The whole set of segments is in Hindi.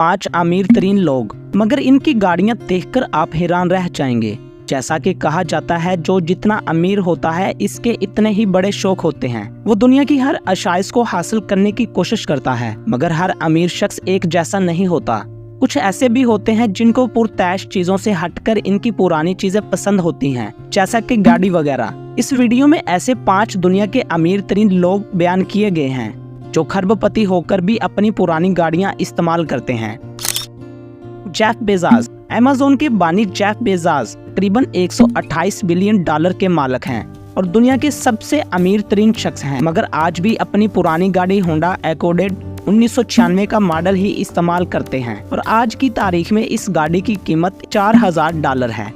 5 अमीर तरीन लोग, मगर इनकी गाड़ियां देखकर आप हैरान रह जाएंगे। जैसा कि कहा जाता है, जो जितना अमीर होता है इसके इतने ही बड़े शौक होते हैं। वो दुनिया की हर आशाइश को हासिल करने की कोशिश करता है, मगर हर अमीर शख्स एक जैसा नहीं होता। कुछ ऐसे भी होते हैं जिनको पुरतैश चीजों से हटकर इनकी पुरानी चीजें पसंद होती हैं, जैसा कि गाड़ी वगैरह। इस वीडियो में ऐसे 5 दुनिया के अमीर तरीन लोग बयान किए गए हैं जो खरबपति होकर भी अपनी पुरानी गाड़ियां इस्तेमाल करते हैं। Jeff Bezos. अमेज़न के बानी जेफ बेज़ोस तकरीबन 128 बिलियन डॉलर के मालिक हैं और दुनिया के सबसे अमीर तरीन शख्स हैं, मगर आज भी अपनी पुरानी गाड़ी होंडा एकॉर्ड 1996 का मॉडल ही इस्तेमाल करते हैं और आज की तारीख में इस गाड़ी की कीमत $4000 है।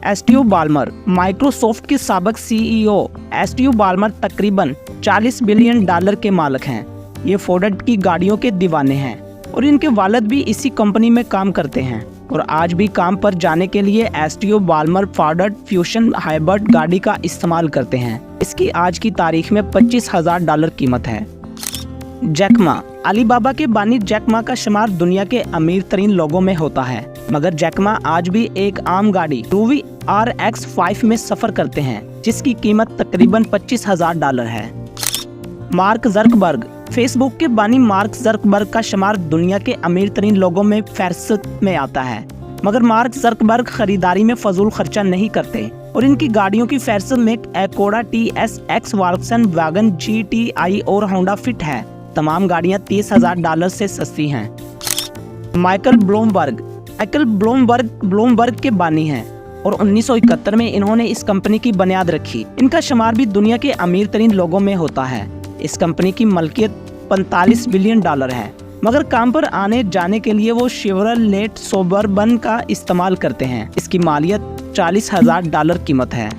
एस्टीव बाल्मर। माइक्रोसॉफ्ट के साबिक CEO एस्टीव बाल्मर तकरीबन $40 बिलियन के मालिक हैं। ये फोर्ड की गाड़ियों के दीवाने हैं और इनके वालिद भी इसी कंपनी में काम करते हैं और आज भी काम पर जाने के लिए एस्टीव बाल्मर फोर्ड फ्यूशन हाइब्रिड गाड़ी का इस्तेमाल करते हैं। इसकी आज की तारीख में $25,000 कीमत है। Jack Ma. अलीबाबा के बानी जैक मा का शुमार दुनिया के अमीर तरीन लोगों में होता है, मगर जैक मा आज भी एक आम गाड़ी रूवी RX-5 में सफर करते हैं, जिसकी कीमत तकरीबन $25,000 है। Mark Zuckerberg. फेसबुक के बानी मार्क ज़करबर्ग का शुमार दुनिया के अमीर तरीन लोगों में फहरिस्त में आता है, मगर मार्क ज़करबर्ग खरीदारी में फजूल खर्चा नहीं करते और इनकी गाड़ियों की फहरिस्त में एकॉर्ड TSX, वॉल्क्सवैगन GTI और होंडा फिट है। तमाम गाड़ियां $30,000 से सस्ती हैं। Michael Bloomberg. माइकल ब्लूमबर्ग के बानी हैं और 1971 में इन्होंने इस कंपनी की बुनियाद रखी। इनका शुमार भी दुनिया के अमीर तरीन लोगों में होता है। इस कंपनी की मलकियत $45 बिलियन है, मगर काम पर आने जाने के लिए वो शेवरलेट सुबर्बन का इस्तेमाल करते हैं। इसकी मालियत $40,000 कीमत है।